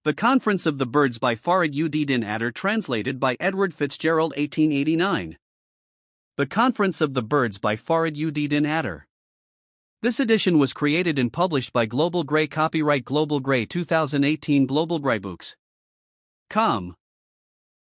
The Conference of the Birds by Farid ud-Din Attar, translated by Edward Fitzgerald, 1889. The Conference of the Birds by Farid ud-Din Attar. This edition was created and published by Global Grey. Copyright Global Grey 2018. Global Grey Books. Com.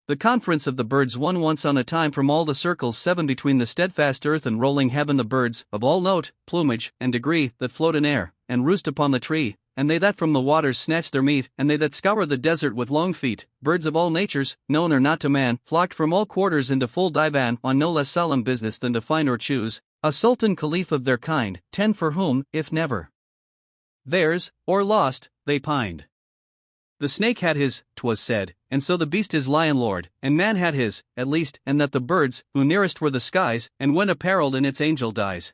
The Conference of the Birds. One once on a time from all the circles seven between the steadfast earth and rolling heaven, the birds, of all note, plumage, and degree, that float in air, and roost upon the tree, and they that from the waters snatch their meat, and they that scour the desert with long feet, birds of all natures, known or not to man, flocked from all quarters into full divan on no less solemn business than to find or choose a sultan caliph of their kind, 10 for whom, if never theirs, or lost, they pined. The snake had his, 'twas said, and so the beast his lion lord, and man had his, at least, and that the birds, who nearest were the skies, and when apparelled in its angel dyes,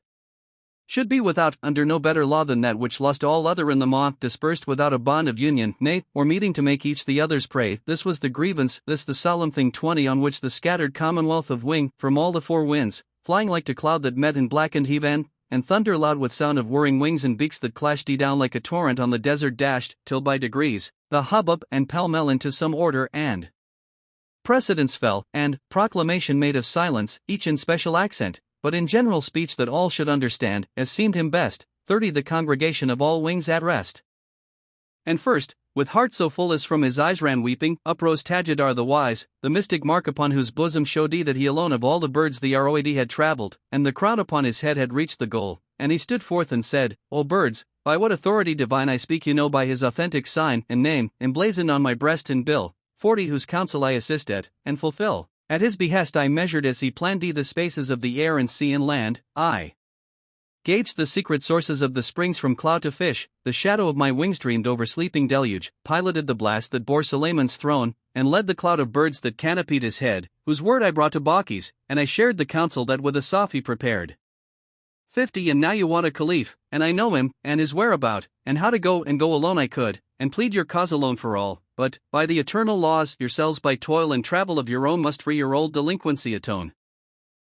should be without, under no better law than that which lost all other in the maw, dispersed without a bond of union, nay, or meeting to make each the other's prey. This was the grievance, this the solemn thing 20 on which the scattered commonwealth of wing, from all the four winds, flying like to cloud that met in blackened heaven, and thunder loud with sound of whirring wings and beaks that clashed down like a torrent on the desert dashed, till by degrees, the hubbub and pell-mell into some order and precedence fell, and proclamation made of silence, each in special accent, but in general speech that all should understand, as seemed him best. 30 The congregation of all wings at rest. And first, with heart so full as from his eyes ran weeping, uprose Tajidar the wise, the mystic mark upon whose bosom showed he that he alone of all the birds the Road had travelled, and the crown upon his head had reached the goal. And he stood forth and said, O birds, by what authority divine I speak, you know by his authentic sign and name, emblazoned on my breast and bill, 40 whose counsel I assist at, and fulfill. At his behest I measured as he planned the spaces of the air and sea and land, I gauged the secret sources of the springs from cloud to fish, the shadow of my wings dreamed over sleeping deluge, piloted the blast that bore Sulayman's throne, and led the cloud of birds that canopied his head, whose word I brought to Baqis, and I shared the counsel that with a Sufi prepared. 50 And now you want a caliph, and I know him, and his whereabout, and how to go alone I could, and plead your cause alone for all, but, by the eternal laws, yourselves by toil and travel of your own must free your old delinquency atone.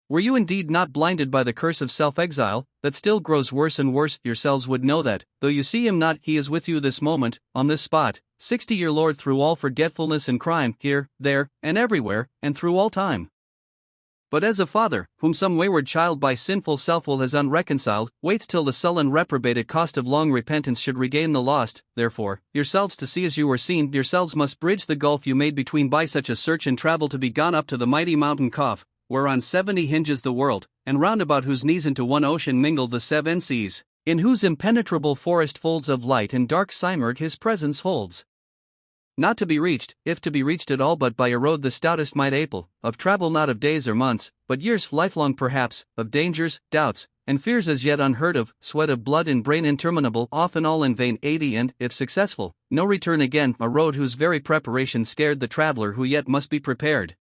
Were you indeed not blinded by the curse of self-exile, that still grows worse and worse, yourselves would know that, though you see him not, he is with you this moment, on this spot, 60 Your Lord through all forgetfulness and crime, here, there, and everywhere, and through all time. But as a father, whom some wayward child by sinful self-will has unreconciled, waits till the sullen reprobate at cost of long repentance should regain the lost, therefore, yourselves to see as you were seen, yourselves must bridge the gulf you made between by such a search and travel to be gone up to the mighty mountain Kaf, whereon 70 hinges the world, and round about whose knees into one ocean mingle the 7 seas, in whose impenetrable forest folds of light and dark Simurg his presence holds. Not to be reached, if to be reached at all, but by a road the stoutest might able, of travel not of days or months, but years lifelong perhaps, of dangers, doubts, and fears as yet unheard of, sweat of blood and brain interminable, often all in vain, 80 And, if successful, no return again, a road whose very preparation scared the traveller who yet must be prepared.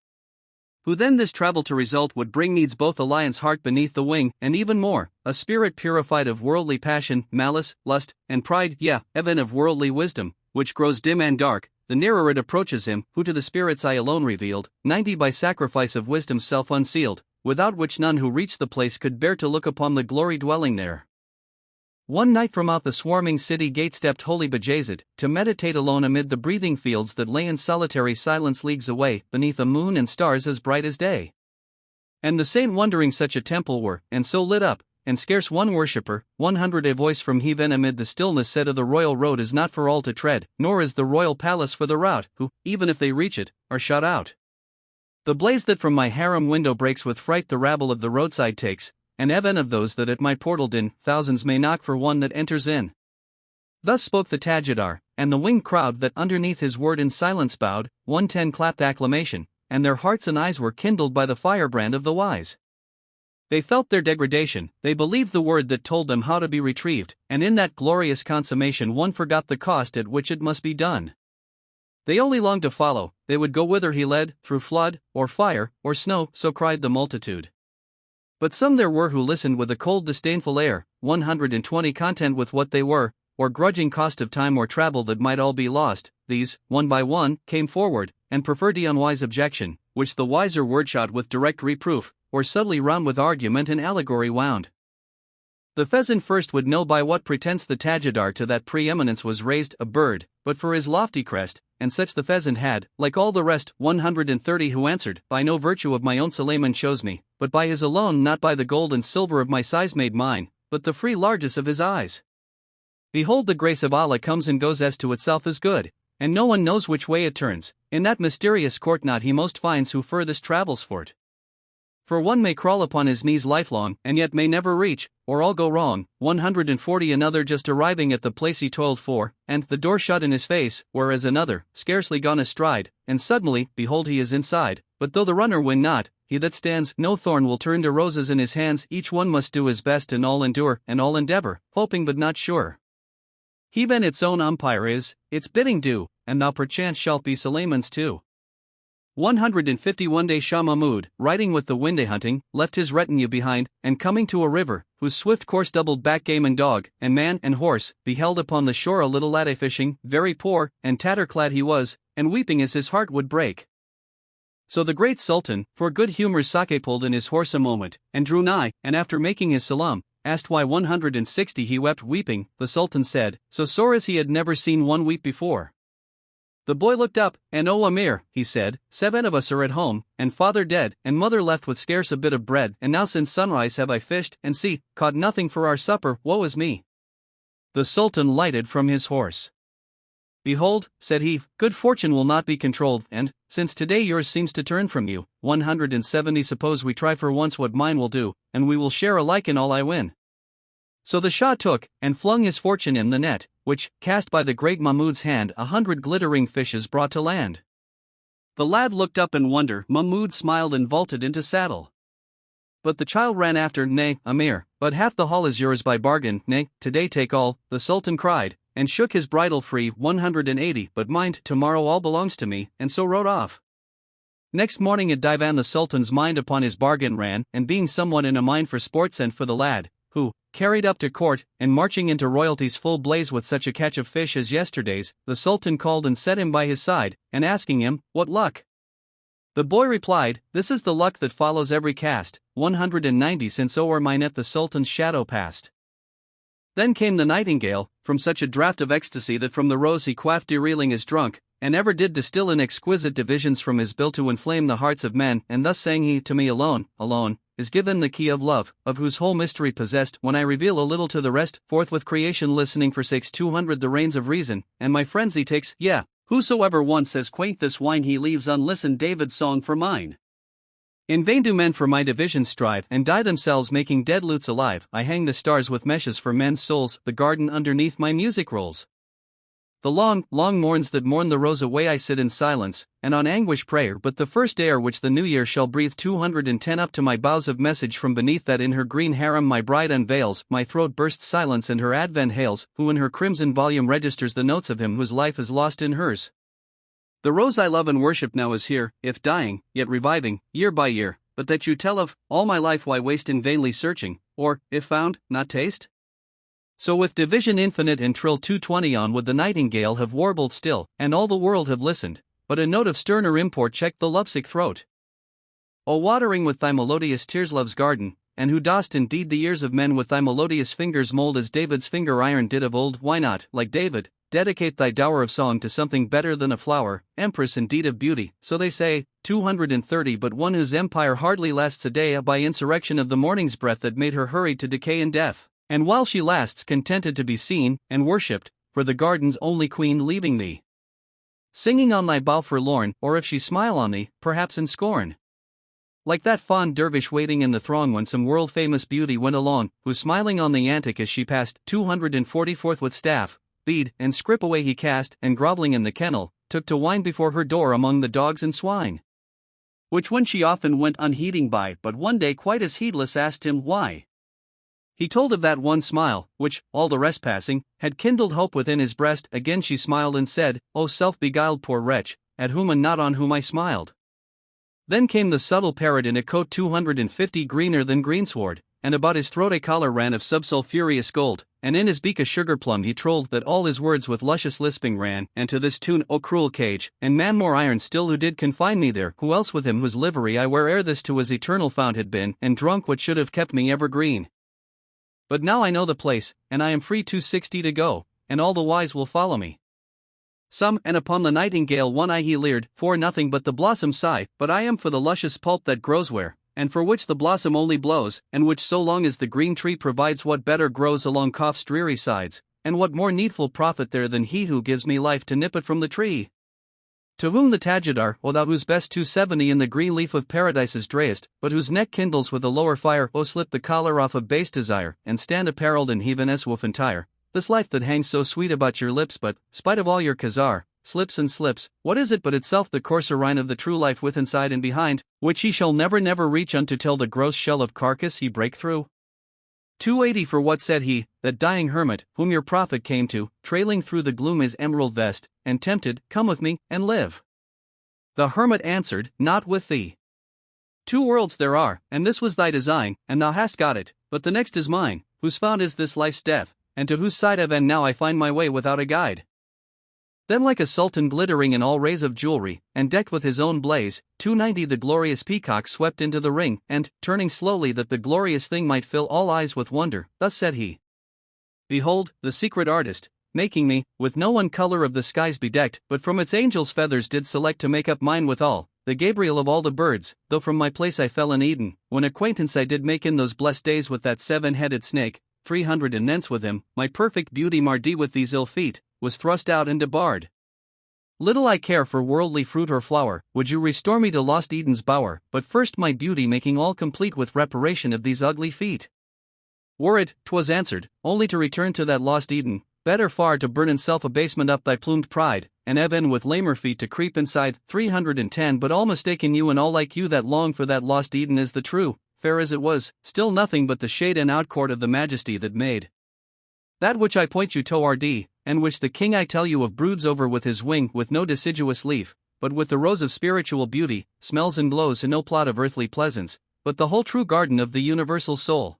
Who then this travel to result would bring needs both a lion's heart beneath the wing, and even more, a spirit purified of worldly passion, malice, lust, and pride, even of worldly wisdom, which grows dim and dark, the nearer it approaches him, who to the spirit's eye alone revealed, 90 By sacrifice of wisdom's self unsealed, without which none who reached the place could bear to look upon the glory dwelling there. One night from out the swarming city gate stepped holy Bajazet, to meditate alone amid the breathing fields that lay in solitary silence leagues away, beneath a moon and stars as bright as day. And the same wondering such a temple were, and so lit up, and scarce one worshipper, 100 A voice from heaven amid the stillness said of the royal road is not for all to tread, nor is the royal palace for the rout, who, even if they reach it, are shut out. The blaze that from my harem window breaks with fright the rabble of the roadside takes, and even of those that at my portal din, thousands may knock for one that enters in. Thus spoke the Tajidar, and the winged crowd that underneath his word in silence bowed, 110 clapped acclamation, and their hearts and eyes were kindled by the firebrand of the wise. They felt their degradation, they believed the word that told them how to be retrieved, and in that glorious consummation one forgot the cost at which it must be done. They only longed to follow, they would go whither he led, through flood, or fire, or snow, so cried the multitude. But some there were who listened with a cold disdainful air, 120 content with what they were, or grudging cost of time or travel that might all be lost. These, one by one, came forward, and preferred the unwise objection, which the wiser word shot with direct reproof, or subtly round with argument and allegory wound. The pheasant first would know by what pretence the Tajidar to that preeminence was raised a bird, but for his lofty crest, and such the pheasant had, like all the rest, 130 who answered, by no virtue of my own Sulayman chose me, but by his alone, not by the gold and silver of my size made mine, but the free largesse of his eyes. Behold, the grace of Allah comes and goes as to itself is good, and no one knows which way it turns, in that mysterious court not he most finds who furthest travels for't. For one may crawl upon his knees lifelong, and yet may never reach, or all go wrong, 140 another just arriving at the place he toiled for, and the door shut in his face, whereas another, scarcely gone astride, and suddenly, behold he is inside, but though the runner win not, he that stands no thorn will turn to roses in his hands. Each one must do his best and all endure, and all endeavor, hoping but not sure. Heaven its own umpire is, its bidding do, and thou perchance shalt be Sulayman's too. 151 Day Shah Mahmud, riding with the Winde hunting, left his retinue behind, and coming to a river, whose swift course doubled back game and dog, and man and horse, beheld upon the shore a little lad fishing, very poor, and tatter-clad he was, and weeping as his heart would break. So the great Sultan, for good humour sake pulled in his horse a moment, and drew nigh, and after making his salam, asked why 160 he wept weeping. The Sultan said, so sore as he had never seen one weep before. The boy looked up, and "O Amir," he said, 7 of us are at home, and father dead, and mother left with scarce a bit of bread, and now since sunrise have I fished, and see, caught nothing for our supper, woe is me. The Sultan lighted from his horse. Behold, said he, good fortune will not be controlled, and, since today yours seems to turn from you, 170 suppose we try for once what mine will do, and we will share alike in all I win. So the Shah took, and flung his fortune in the net, which, cast by the great Mahmud's hand, 100 glittering fishes brought to land. The lad looked up in wonder, Mahmud smiled and vaulted into saddle. But the child ran after, nay, Amir, but half the haul is yours by bargain, nay, today take all, the Sultan cried, and shook his bridle free. 180, but mind, tomorrow all belongs to me, and so rode off. Next morning at Divan the Sultan's mind upon his bargain ran, and being somewhat in a mind for sport sent for the lad, who, carried up to court, and marching into royalty's full blaze with such a catch of fish as yesterday's, the Sultan called and set him by his side, and asking him, what luck? The boy replied, this is the luck that follows every cast, 190 since o'er my net the Sultan's shadow passed. Then came the nightingale, from such a draught of ecstasy that from the rose he quaffed reeling as drunk, and ever did distill in exquisite divisions from his bill to inflame the hearts of men, and thus sang he, to me alone, is given the key of love, of whose whole mystery possessed, when I reveal a little to the rest, forthwith creation listening forsakes 200 the reins of reason, and my frenzy takes, whosoever once says quaint this wine he leaves unlistened David's song for mine. In vain do men for my division strive, and die themselves making dead lutes alive. I hang the stars with meshes for men's souls, the garden underneath my music rolls. The long, long morns that mourn the rose away I sit in silence, and on anguish prayer, but the first air which the new year shall breathe 210 up to my boughs of message from beneath that in her green harem my bride unveils, my throat bursts silence and her advent hails, who in her crimson volume registers the notes of him whose life is lost in hers. The rose I love and worship now is here, if dying, yet reviving, year by year, but that you tell of, all my life why waste in vainly searching, or, if found, not taste? So with division infinite and trill 220 on would the nightingale have warbled still, and all the world have listened, but a note of sterner import checked the lovesick throat. O watering with thy melodious tears love's garden, and who dost indeed the ears of men with thy melodious fingers mold as David's finger iron did of old, why not, like David, dedicate thy dower of song to something better than a flower, empress indeed of beauty, so they say, 230 but one whose empire hardly lasts a day by insurrection of the morning's breath that made her hurried to decay and death. And while she lasts contented to be seen, and worshipped, for the garden's only queen leaving thee. Singing on thy bough forlorn, or if she smile on thee, perhaps in scorn. Like that fond dervish waiting in the throng when some world-famous beauty went along, who smiling on the antic as she passed, 244th with staff, bead, and scrip away he cast, and groveling in the kennel, took to whine before her door among the dogs and swine. Which when she often went unheeding by, but one day quite as heedless asked him why. He told of that one smile, which, all the rest passing, had kindled hope within his breast. Again she smiled and said, O self-beguiled poor wretch, at whom and not on whom I smiled. Then came the subtle parrot in a coat 250 greener than greensward, and about his throat a collar ran of subsulphurious gold, and in his beak a sugar plum he trolled that all his words with luscious lisping ran, and to this tune, O cruel cage, and man more iron still who did confine me there, who else with him whose livery I wear ere this to his eternal fount had been, and drunk what should have kept me evergreen. But now I know the place, and I am free 260 to go, and all the wise will follow me. Some, and upon the nightingale one eye he leered, for nothing but the blossom sigh, but I am for the luscious pulp that grows where, and for which the blossom only blows, and which so long as the green tree provides what better grows along cough's dreary sides, and what more needful profit there than he who gives me life to nip it from the tree? To whom the Tajidar, O thou whose best 270 in the green leaf of paradise is drayest, but whose neck kindles with a lower fire, O slip the collar off of base desire, and stand apparelled in heathen woof entire. This life that hangs so sweet about your lips, but, spite of all your kazar, slips and slips, what is it but itself the coarser rind of the true life with inside and behind, which he shall never reach unto till the gross shell of carcass he break through? 280 For what said he, that dying hermit, whom your prophet came to, trailing through the gloom his emerald vest, and tempted, come with me, and live? The hermit answered, not with thee. 2 worlds there are, and this was thy design, and thou hast got it, but the next is mine, whose found is this life's death, and to whose side of and now I find my way without a guide. Then like a sultan glittering in all rays of jewelry, and decked with his own blaze, 290 the glorious peacock swept into the ring, and, turning slowly that the glorious thing might fill all eyes with wonder, thus said he: Behold, the secret artist, making me, with no one color of the skies bedecked, but from its angel's feathers did select to make up mine withal, the Gabriel of all the birds, though from my place I fell in Eden, when acquaintance I did make in those blessed days with that 7-headed snake, 300 and thence with him, my perfect beauty mardy with these ill feet, was thrust out and debarred. Little I care for worldly fruit or flower, would you restore me to lost Eden's bower, but first my beauty making all complete with reparation of these ugly feet. Were it, 'twas answered, only to return to that lost Eden, better far to burn in self-abasement up thy plumed pride, and even with lamer feet to creep inside 310 but all mistaken you and all like you that long for that lost Eden is the true, fair as it was, still nothing but the shade and outcourt of the majesty that made. That which I point you toward, and which the king I tell you of broods over with his wing with no deciduous leaf, but with the rose of spiritual beauty, smells and glows in no plot of earthly pleasance, but the whole true garden of the universal soul.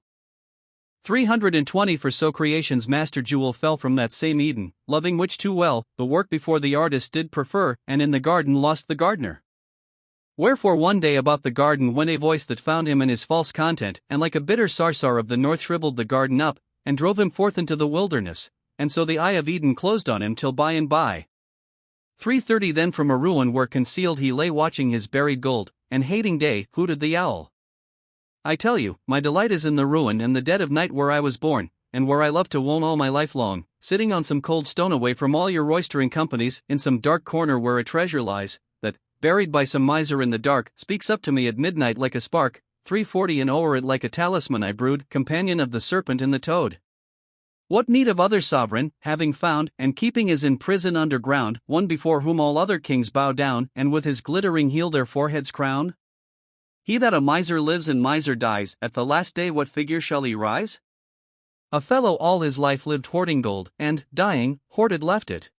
320 For so creation's master jewel fell from that same Eden, loving which too well, the work before the artist did prefer, and in the garden lost the gardener. Wherefore one day about the garden went a voice that found him in his false content, and like a bitter sarsar of the north shriveled the garden up, and drove him forth into the wilderness, and so the eye of Eden closed on him till by and by. 330 Then from a ruin where concealed he lay watching his buried gold, and hating day, hooted the owl. I tell you, my delight is in the ruin and the dead of night where I was born, and where I love to wone all my life long, sitting on some cold stone away from all your roistering companies, in some dark corner where a treasure lies, that, buried by some miser in the dark, speaks up to me at midnight like a spark. 340 And o'er it like a talisman I brood, companion of the serpent and the toad. What need of other sovereign, having found, and keeping is in prison underground, one before whom all other kings bow down, and with his glittering heel their foreheads crown? He that a miser lives and miser dies, at the last day what figure shall he rise? A fellow all his life lived hoarding gold, and, dying, hoarded left it.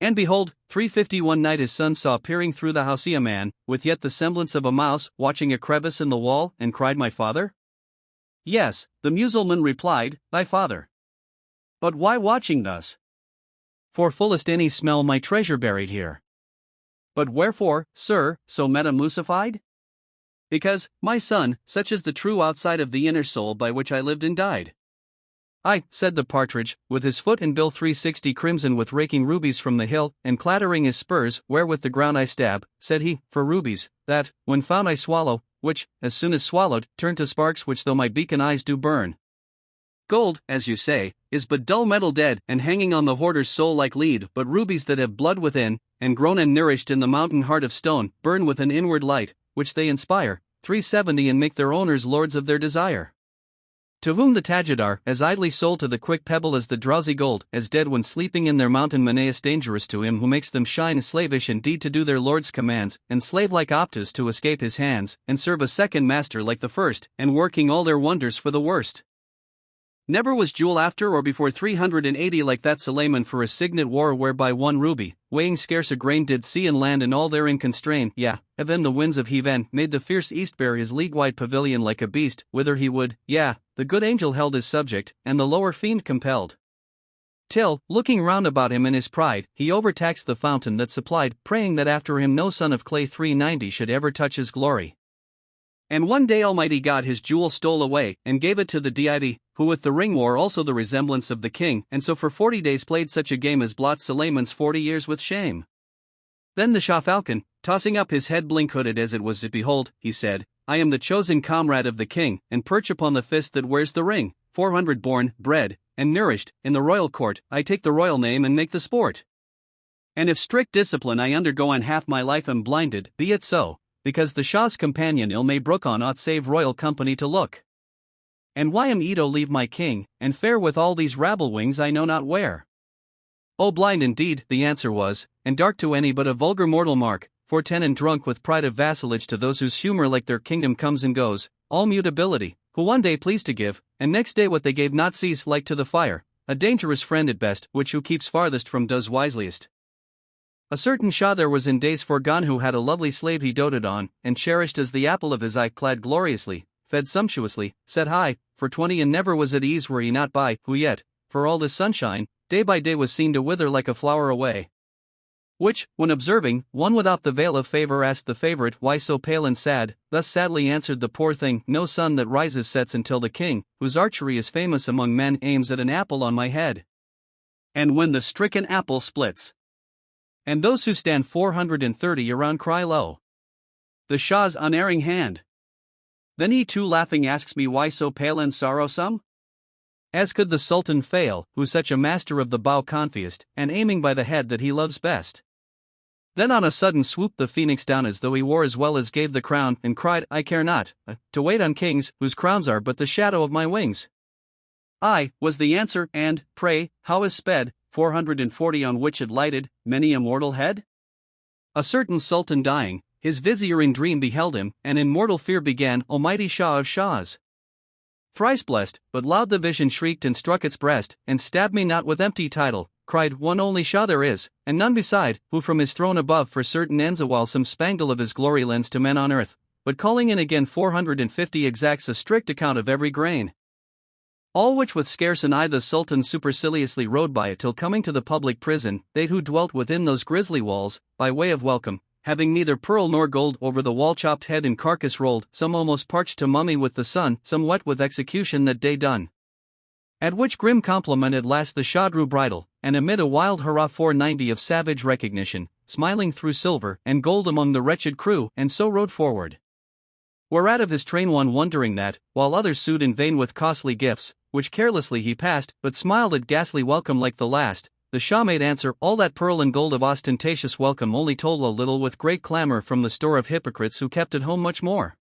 And behold, 351 night his son saw peering through the house a man, with yet the semblance of a mouse, watching a crevice in the wall, and cried, My father? Yes, the Musulman replied, Thy father. But why watching thus? For fullest any smell my treasure buried here. But wherefore, sir, so metamusified? Because, my son, such is the true outside of the inner soul by which I lived and died. I, said the partridge, with his foot in bill 360 crimson with raking rubies from the hill, and clattering his spurs, wherewith the ground I stab, said he, for rubies, that, when found I swallow, which, as soon as swallowed, turn to sparks which though my beacon eyes do burn. Gold, as you say, is but dull metal dead, and hanging on the hoarder's soul like lead, but rubies that have blood within, and grown and nourished in the mountain heart of stone, burn with an inward light, which they inspire, 370 and make their owners lords of their desire. To whom the Tajidar, as idly sold to the quick pebble as the drowsy gold, as dead when sleeping in their mountain Maneas dangerous to him who makes them shine slavish indeed to do their lord's commands, and slave like Optas to escape his hands, and serve a second master like the first, and working all their wonders for the worst. Never was jewel after or before 380 like that Sulayman for a signet war whereby one ruby, weighing scarce a grain did sea and land and all therein constrain, even the winds of heaven made the fierce east bear his league-wide pavilion like a beast, whither he would, the good angel held his subject, and the lower fiend compelled. Till, looking round about him in his pride, he overtaxed the fountain that supplied, praying that after him no son of clay 390 should ever touch his glory. And one day Almighty God his jewel stole away, and gave it to the deity, who with the ring wore also the resemblance of the king, and so for 40 days played such a game as blots Sulayman's 40 years with shame. Then the Shah Falcon, tossing up his head blink-hooded as it was to behold, he said, I am the chosen comrade of the king, and perch upon the fist that wears the ring, 400 born, bred, and nourished, in the royal court, I take the royal name and make the sport. And if strict discipline I undergo and half my life am blinded, be it so, because the Shah's companion ill may brook on aught save royal company to look. And why am Edo leave my king, and fare with all these rabble wings I know not where? Oh blind indeed, the answer was, and dark to any but a vulgar mortal mark, for ten and drunk with pride of vassalage to those whose humor like their kingdom comes and goes, all mutability, who one day please to give, and next day what they gave not cease like to the fire, a dangerous friend at best, which who keeps farthest from does wiseliest. A certain Shah there was in days foregone who had a lovely slave he doted on, and cherished as the apple of his eye, clad gloriously, fed sumptuously, set high, for 20 and never was at ease were he not by, who yet, for all this sunshine, day by day was seen to wither like a flower away. Which, when observing, one without the veil of favor asked the favorite why so pale and sad, thus sadly answered the poor thing, no sun that rises sets until the king, whose archery is famous among men, aims at an apple on my head. And when the stricken apple splits, and those who stand 430 around cry low, the Shah's unerring hand. Then he too laughing asks me why so pale and sorrowsome? As could the Sultan fail, who such a master of the bow confiest, and aiming by the head that he loves best. Then on a sudden swooped the phoenix down as though he wore as well as gave the crown, and cried, I care not, to wait on kings, whose crowns are but the shadow of my wings. Aye, was the answer, and, pray, how is sped, 440 on which it lighted, many a mortal head? A certain Sultan dying, his vizier in dream beheld him, and in mortal fear began, O mighty Shah of Shahs! Thrice blessed, but loud the vision shrieked and struck its breast, and stab me not with empty title, cried, one only Shah there is, and none beside, who from his throne above for certain ends a while some spangle of his glory lends to men on earth, but calling in again 450 exacts a strict account of every grain. All which with scarce an eye the Sultan superciliously rode by it till coming to the public prison, they who dwelt within those grisly walls, by way of welcome, having neither pearl nor gold, over the wall chopped head and carcass rolled, some almost parched to mummy with the sun, some wet with execution that day done. At which grim compliment at last the Shah drew bridle, and amid a wild hurrah 490 of savage recognition, smiling through silver and gold among the wretched crew, and so rode forward. Whereat of his train one wondering that, while others sued in vain with costly gifts, which carelessly he passed, but smiled at ghastly welcome like the last, the Shah made answer, all that pearl and gold of ostentatious welcome only told a little with great clamor from the store of hypocrites who kept at home much more.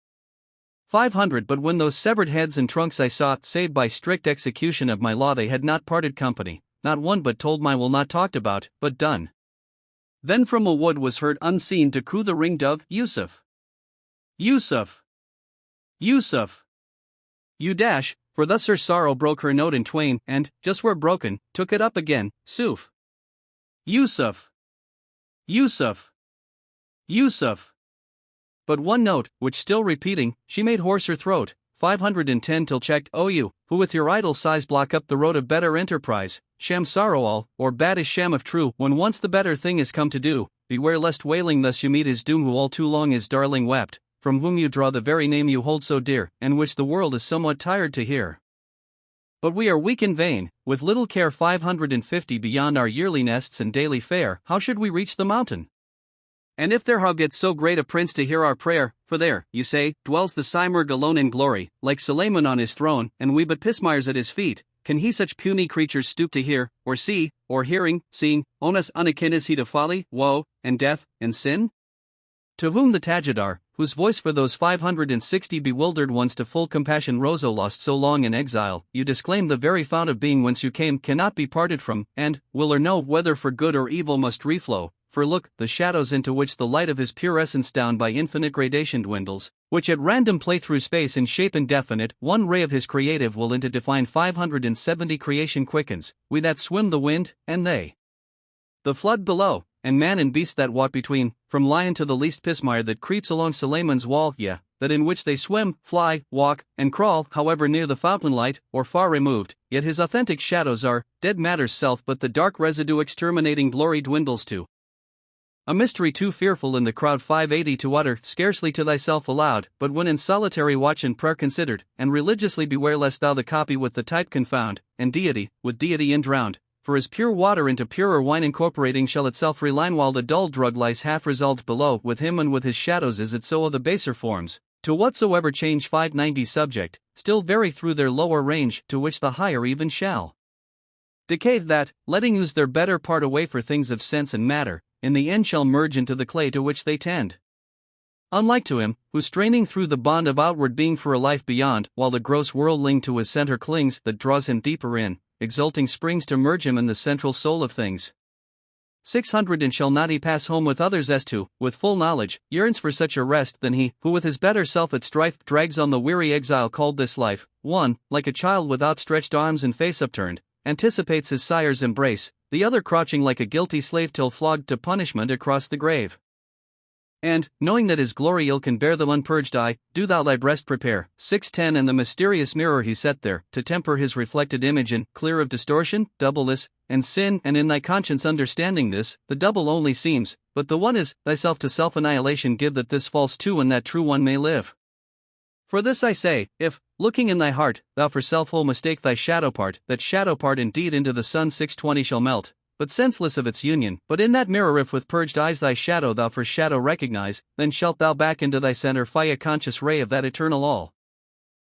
500 but when those severed heads and trunks I saw, saved by strict execution of my law they had not parted company, not one but told my will not talked about, but done. Then from a wood was heard unseen to coo the ring-dove, Yusuf. Yusuf. Yusuf. You dash, for thus her sorrow broke her note in twain, and, just where broken, took it up again, Suf. Yusuf. Yusuf. Yusuf. But one note, which still repeating, she made hoarse her throat, 510 till checked, O you, who with your idle sighs block up the road of better enterprise, sham sorrow all, or bad is sham of true, when once the better thing is come to do, beware lest wailing thus you meet his doom who all too long his darling wept, from whom you draw the very name you hold so dear, and which the world is somewhat tired to hear. But we are weak and vain, with little care 550 beyond our yearly nests and daily fare, how should we reach the mountain? And if there how get so great a prince to hear our prayer, for there, you say, dwells the Simurgh alone in glory, like Sulayman on his throne, and we but pismires at his feet, can he such puny creatures stoop to hear, or see, or hearing, seeing, onus unakin is he to folly, woe, and death, and sin? To whom the Tajidar, whose voice for those 560 bewildered ones to full compassion Roso lost so long in exile, you disclaim the very fount of being whence you came cannot be parted from, and, will or no whether for good or evil must reflow, for look, the shadows into which the light of his pure essence down by infinite gradation dwindles, which at random play through space in shape indefinite, one ray of his creative will into define 570 creation quickens, we that swim the wind, and they. The flood below, and man and beast that walk between, from lion to the least pismire that creeps along Sulayman's wall, that in which they swim, fly, walk, and crawl, however near the fountain light, or far removed, yet his authentic shadows are, dead matter's self but the dark residue exterminating glory dwindles to. A mystery too fearful in the crowd 580 to utter, scarcely to thyself aloud, but when in solitary watch and prayer considered, and religiously beware lest thou the copy with the type confound, and deity, with deity indrowned. For as pure water into purer wine incorporating shall itself reline while the dull drug lies half resolved below, with him and with his shadows is it so of the baser forms, to whatsoever change 590 subject, still vary through their lower range, to which the higher even shall decay that, letting use their better part away for things of sense and matter, in the end shall merge into the clay to which they tend. Unlike to him, who straining through the bond of outward being for a life beyond, while the gross worldling to his center clings, that draws him deeper in, exulting springs to merge him in the central soul of things. 600 And shall not he pass home with others as to, with full knowledge, yearns for such a rest than he, who with his better self at strife drags on the weary exile called this life, one, like a child with outstretched arms and face upturned, anticipates his sire's embrace, the other crouching like a guilty slave till flogged to punishment across the grave. And, knowing that his glory ill can bear the unpurged eye, do thou thy breast prepare. 610 And the mysterious mirror he set there, to temper his reflected image in, clear of distortion, doubleness, and sin, and in thy conscience understanding this, the double only seems, but the one is, thyself to self-annihilation give that this false too and that true one may live. For this I say, if, looking in thy heart, thou for self-will mistake thy shadow part, that shadow part indeed into the sun 620 shall melt, but senseless of its union, but in that mirror if with purged eyes thy shadow thou for shadow recognize, then shalt thou back into thy center fie a conscious ray of that eternal all.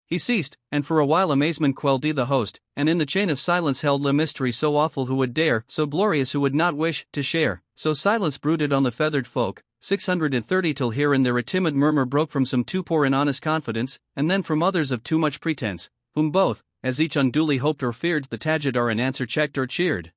He ceased, and for a while amazement quelled the host, and in the chain of silence held a mystery so awful who would dare, so glorious who would not wish, to share, so silence brooded on the feathered folk, 630 till here and there a timid murmur broke from some too poor in honest confidence, and then from others of too much pretense, whom both, as each unduly hoped or feared, the Tajidar in answer checked or cheered.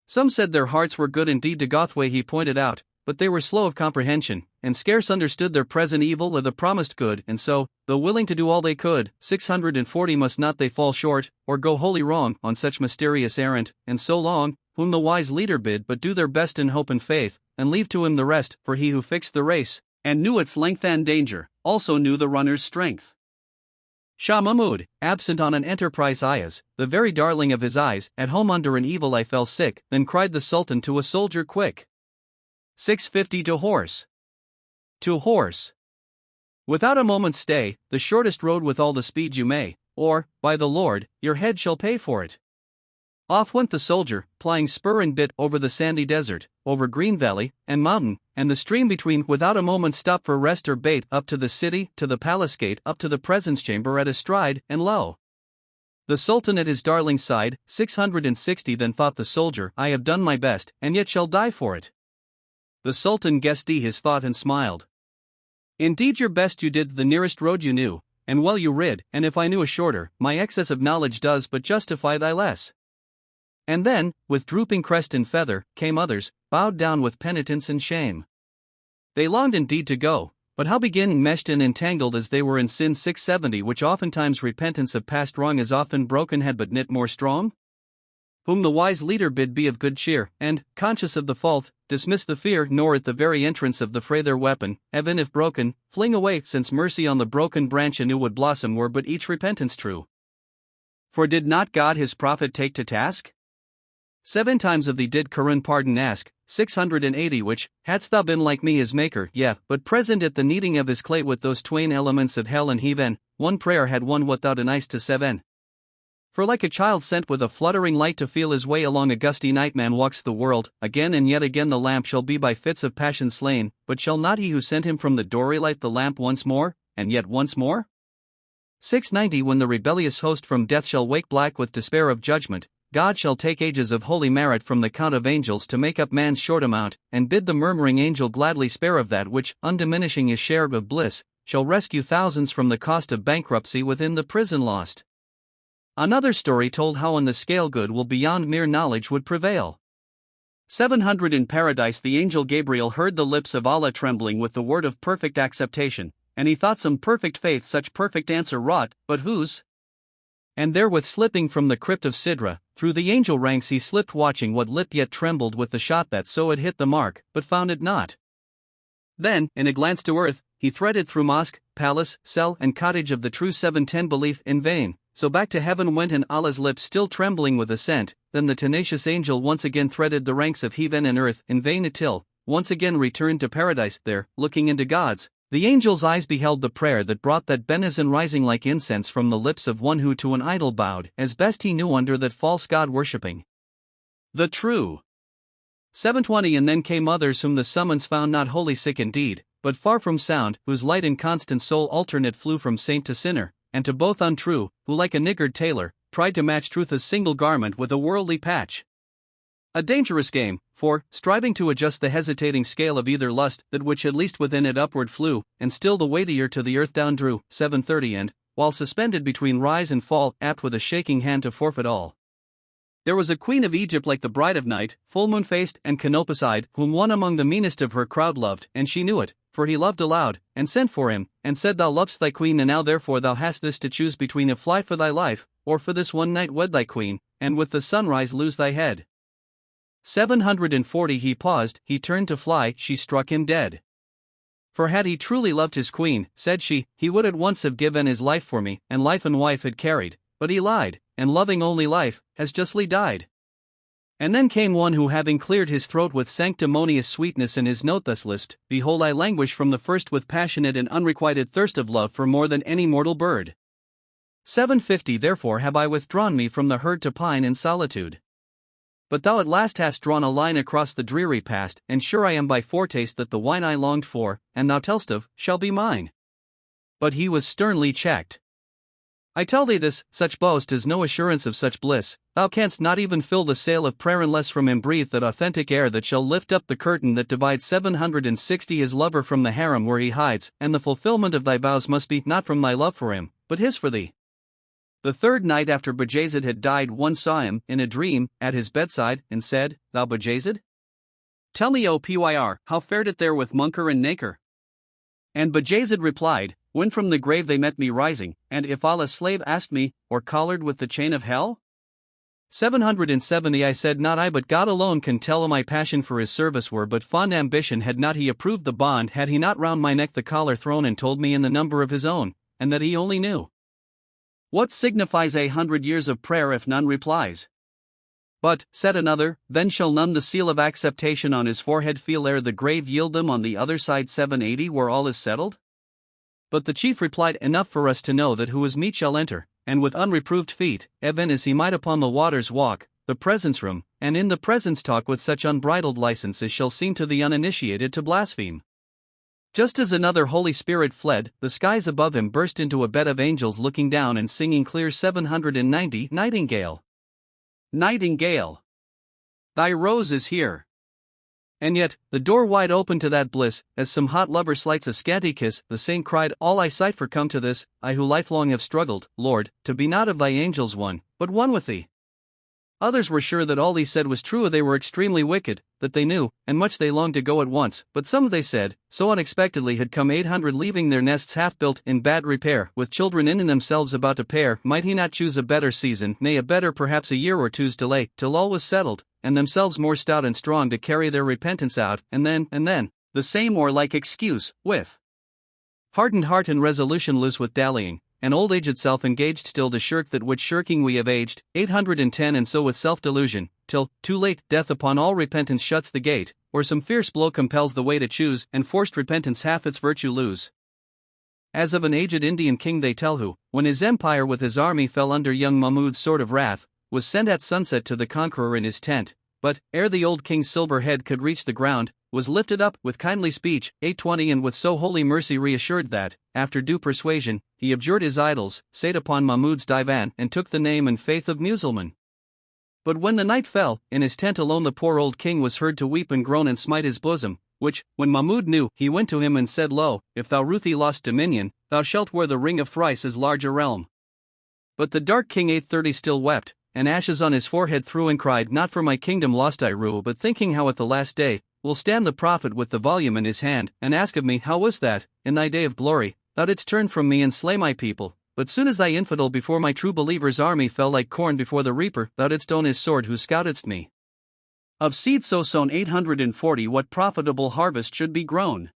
Some said their hearts were good indeed to Gothway he pointed out, but they were slow of comprehension, and scarce understood their present evil or the promised good, and so, though willing to do all they could, 640 must not they fall short, or go wholly wrong, on such mysterious errand, and so long, whom the wise leader bid but do their best in hope and faith, and leave to him the rest, for he who fixed the race, and knew its length and danger, also knew the runner's strength. Shah Mahmud, absent on an enterprise Ayaz, the very darling of his eyes, at home under an evil eye fell sick, then cried the Sultan to a soldier quick. 650 To horse! To horse! Without a moment's stay, the shortest road with all the speed you may, or, by the Lord, your head shall pay for it. Off went the soldier, plying spur and bit over the sandy desert, over green valley, and mountain, and the stream between, without a moment's stop for rest or bait, up to the city, to the palace gate, up to the presence chamber at a stride, and lo! The Sultan at his darling's side. 660 Then thought the soldier, I have done my best, and yet shall die for it. The Sultan guessed his thought and smiled. Indeed your best you did, the nearest road you knew, and well you rid, and if I knew a shorter, my excess of knowledge does but justify thy less. And then, with drooping crest and feather, came others, bowed down with penitence and shame. They longed indeed to go, but how begin meshed and entangled as they were in sin. 670 Which oftentimes repentance of past wrong is often broken had but knit more strong? Whom the wise leader bid be of good cheer, and, conscious of the fault, dismiss the fear, nor at the very entrance of the fray their weapon, even if broken, fling away, since mercy on the broken branch anew would blossom were but each repentance true. For did not God his prophet take to task? 7 times of thee did Qur'an pardon ask. 680 Which, hadst thou been like me his maker, yeah, but present at the kneading of his clay with those twain elements of hell and heaven, one prayer had won what thou deniest to 7. For like a child sent with a fluttering light to feel his way along a gusty night man walks the world, again and yet again the lamp shall be by fits of passion slain, but shall not he who sent him from the door relight the lamp once more, and yet once more? 690 When the rebellious host from death shall wake black with despair of judgment, God shall take ages of holy merit from the count of angels to make up man's short amount, and bid the murmuring angel gladly spare of that which, undiminishing his share of bliss, shall rescue thousands from the cost of bankruptcy within the prison lost. Another story told how on the scale good will beyond mere knowledge would prevail. 700 In paradise the angel Gabriel heard the lips of Allah trembling with the word of perfect acceptation, and he thought some perfect faith such perfect answer wrought, but whose? And therewith slipping from the crypt of Sidra, through the angel ranks he slipped watching what lip yet trembled with the shot that so had hit the mark, but found it not. Then, in a glance to earth, he threaded through mosque, palace, cell and cottage of the true 710 belief in vain, so back to heaven went and Allah's lips still trembling with assent, then the tenacious angel once again threaded the ranks of heaven and earth in vain till, once again returned to paradise. There, looking into God's, the angel's eyes beheld the prayer that brought that benison rising like incense from the lips of one who to an idol bowed, as best he knew under that false god worshipping the true. 720 And then came others whom the summons found not wholly sick indeed, but far from sound, whose light and constant soul alternate flew from saint to sinner, and to both untrue, who like a niggard tailor, tried to match truth's single garment with a worldly patch. A dangerous game, for, striving to adjust the hesitating scale of either lust, that which at least within it upward flew, and still the weightier to the earth down drew. 730 And, while suspended between rise and fall, apt with a shaking hand to forfeit all. There was a queen of Egypt like the bride of night, full moon-faced and canopus-eyed, whom one among the meanest of her crowd loved, and she knew it, for he loved aloud, and sent for him, and said, Thou lovest thy queen, and now therefore thou hast this to choose between: if fly for thy life, or for this one night wed thy queen, and with the sunrise lose thy head. 740 He paused, he turned to fly, she struck him dead. For had he truly loved his queen, said she, he would at once have given his life for me, and life and wife had carried, but he lied, and loving only life, has justly died. And then came one who, having cleared his throat with sanctimonious sweetness, in his note thus lisped, Behold, I languish from the first with passionate and unrequited thirst of love for more than any mortal bird. 750 Therefore have I withdrawn me from the herd to pine in solitude. But thou at last hast drawn a line across the dreary past, and sure I am by foretaste that the wine I longed for, and thou tell'st of, shall be mine. But he was sternly checked. I tell thee this, such boast is no assurance of such bliss. Thou canst not even fill the sail of prayer unless from him breathe that authentic air that shall lift up the curtain that divides 760 his lover from the harem where he hides, and the fulfillment of thy vows must be, not from thy love for him, but his for thee. The third night after Bajazet had died, one saw him, in a dream, at his bedside, and said, Thou Bajazet? Tell me, O Pyr, how fared it there with Munkar and Nakir? And Bajazet replied, When from the grave they met me rising, and if Allah's slave asked me, or collared with the chain of hell? 770 I said, Not I, but God alone can tell my passion for his service were but fond ambition. Had not he approved the bond, had he not round my neck the collar thrown, and told me in the number of his own, and that he only knew. What signifies 100 years of prayer if none replies? But, said another, then shall none the seal of acceptation on his forehead feel ere the grave yield them on the other side. 780 Where all is settled? But the chief replied, Enough for us to know that who is meet shall enter, and with unreproved feet, even as he might upon the waters walk, the presence room, and in the presence talk with such unbridled license as shall seem to the uninitiated to blaspheme. Just as another Holy Spirit fled, the skies above him burst into a bed of angels looking down and singing clear. 790 Nightingale. Nightingale. Thy rose is here. And yet, the door wide open to that bliss, as some hot lover slights a scanty kiss, the saint cried, All I sigh for come to this, I who lifelong have struggled, Lord, to be not of thy angels one, but one with thee. Others were sure that all he said was true. They were extremely wicked, that they knew, and much they longed to go at once, but some they said, so unexpectedly had come 800 leaving their nests half built, in bad repair, with children in themselves about to pair. Might he not choose a better season, nay a better perhaps a year or two's delay, till all was settled, and themselves more stout and strong to carry their repentance out, and then, the same or like excuse, with hardened heart and resolution loose with dallying, and old age itself engaged still to shirk that which shirking we have aged. 810 And so with self-delusion, till, too late, death upon all repentance shuts the gate, or some fierce blow compels the way to choose, and forced repentance half its virtue lose. As of an aged Indian king they tell who, when his empire with his army fell under young Mahmud's sword of wrath, was sent at sunset to the conqueror in his tent, but, ere the old king's silver head could reach the ground, was lifted up with kindly speech. 820 And with so holy mercy reassured that, after due persuasion, he abjured his idols, sate upon Mahmud's divan, and took the name and faith of Musulman. But when the night fell, in his tent alone the poor old king was heard to weep and groan and smite his bosom, which, when Mahmud knew, he went to him and said, Lo, if thou ruthie lost dominion, thou shalt wear the ring of thrice as large a realm. But the dark king 830 still wept, and ashes on his forehead threw, and cried, Not for my kingdom lost I rule, but thinking how at the last day will stand the prophet with the volume in his hand, and ask of me, How was that, in thy day of glory, thou didst turn from me and slay my people? But soon as thy infidel before my true believer's army fell like corn before the reaper, thou didst own his sword who scoutedst me. Of seed so sown 840 what profitable harvest should be grown?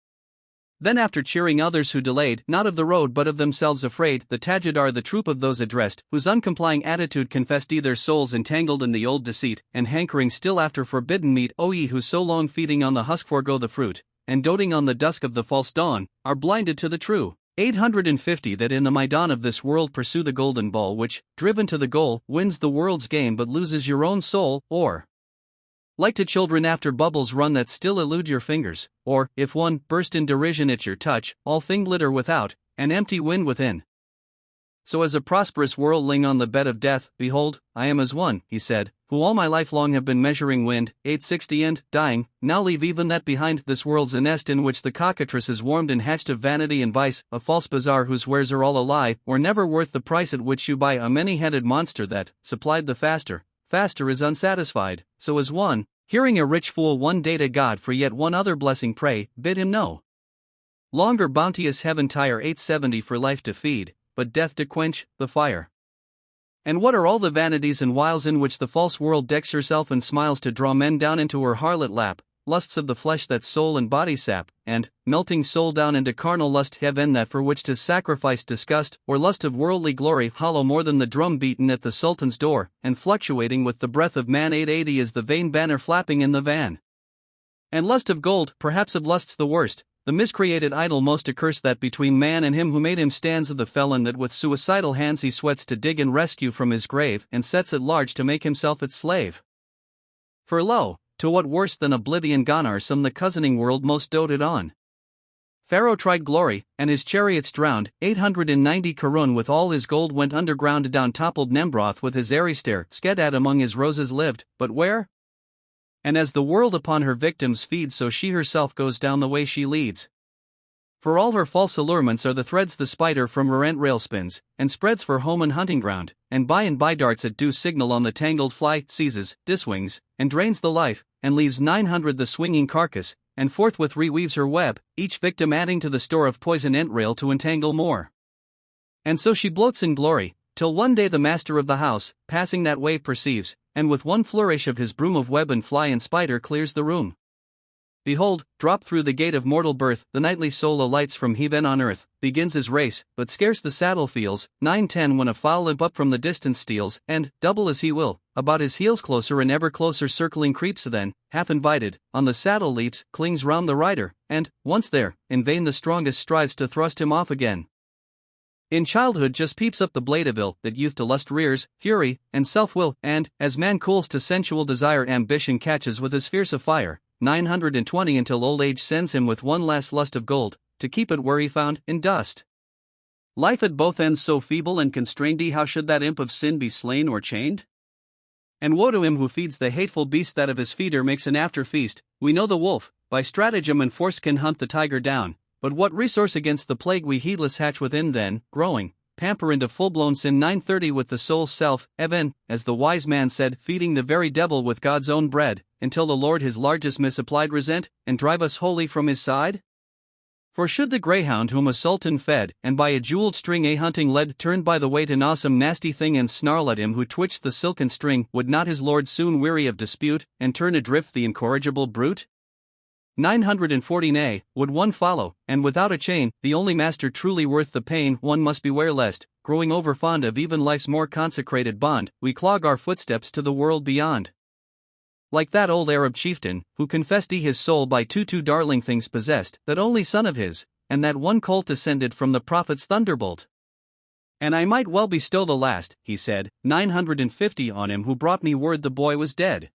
Then after cheering others who delayed, not of the road but of themselves afraid, the Tajidar the troop of those addressed, whose uncomplying attitude confessed ye their souls entangled in the old deceit, and hankering still after forbidden meat, O ye who so long feeding on the husk forego the fruit, and doting on the dusk of the false dawn, are blinded to the true. 850 That in the Maidan of this world pursue the golden ball which, driven to the goal, wins the world's game but loses your own soul, or like to children after bubbles run that still elude your fingers, or, if one burst in derision at your touch, all thing glitter without, and empty wind within. So as a prosperous worldling on the bed of death, behold, I am as one, he said, who all my life long have been measuring wind, 860 and, dying, now leave even that behind, this world's a nest in which the cockatrice is warmed and hatched of vanity and vice, a false bazaar whose wares are all a lie, or never worth the price at which you buy a many-headed monster that, supplied the faster is unsatisfied, so as one, hearing a rich fool one day to God for yet one other blessing pray, bid him no longer bounteous heaven tire 870 for life to feed, but death to quench, the fire. And what are all the vanities and wiles in which the false world decks herself and smiles to draw men down into her harlot lap, lusts of the flesh that soul and body sap, and, melting soul down into carnal lust heaven that for which 'tis sacrifice disgust, or lust of worldly glory hollow more than the drum beaten at the Sultan's door, and fluctuating with the breath of man 880 is the vain banner flapping in the van. And lust of gold, perhaps of lusts the worst, the miscreated idol most accursed that between man and him who made him stands of the felon that with suicidal hands he sweats to dig and rescue from his grave and sets at large to make himself its slave. For lo, to what worse than oblivion gone are some the cozening world most doted on. Pharaoh tried glory, and his chariots drowned, 890 Karun with all his gold went underground down toppled Nembroth with his airy stare, Skedad among his roses lived, but where? And as the world upon her victims feeds so she herself goes down the way she leads. For all her false allurements are the threads the spider from her entrail spins, and spreads for home and hunting ground, and by darts at due signal on the tangled fly, seizes, diswings, and drains the life, and leaves 900 the swinging carcass, and forthwith reweaves her web, each victim adding to the store of poison entrail to entangle more. And so she bloats in glory, till one day the master of the house, passing that way perceives, and with one flourish of his broom of web and fly and spider clears the room. Behold, drop through the gate of mortal birth, the nightly soul alights from heaven on earth, begins his race, but scarce the saddle feels, 9:10 when a foul limp up from the distance steals, and, double as he will, about his heels closer and ever closer circling creeps then, half invited, on the saddle leaps, clings round the rider, and, once there, in vain the strongest strives to thrust him off again. In childhood just peeps up the blade of ill, that youth to lust rears, fury, and self-will, and, as man cools to sensual desire ambition catches with as fierce a fire, 920 until old age sends him with one last lust of gold, to keep it where he found, in dust. Life at both ends so feeble and constrained, how should that imp of sin be slain or chained? And woe to him who feeds the hateful beast that of his feeder makes an after feast. We know the wolf, by stratagem and force can hunt the tiger down, but what resource against the plague we heedless hatch within then, growing, pamper into full-blown sin 930 with the soul's self, even, as the wise man said, feeding the very devil with God's own bread, until the Lord his largest misapplied resent, and drive us wholly from his side? For should the greyhound whom a sultan fed, and by a jeweled string a hunting led, turned by the weight an awesome nasty thing and snarl at him who twitched the silken string, would not his lord soon weary of dispute, and turn adrift the incorrigible brute? 940 Nay, would one follow, and without a chain, the only master truly worth the pain, one must beware lest, growing over fond of even life's more consecrated bond, we clog our footsteps to the world beyond. Like that old Arab chieftain, who confessed he his soul by two darling things possessed, that only son of his, and that one colt descended from the prophet's thunderbolt. And I might well bestow the last, he said, 950 on him who brought me word the boy was dead.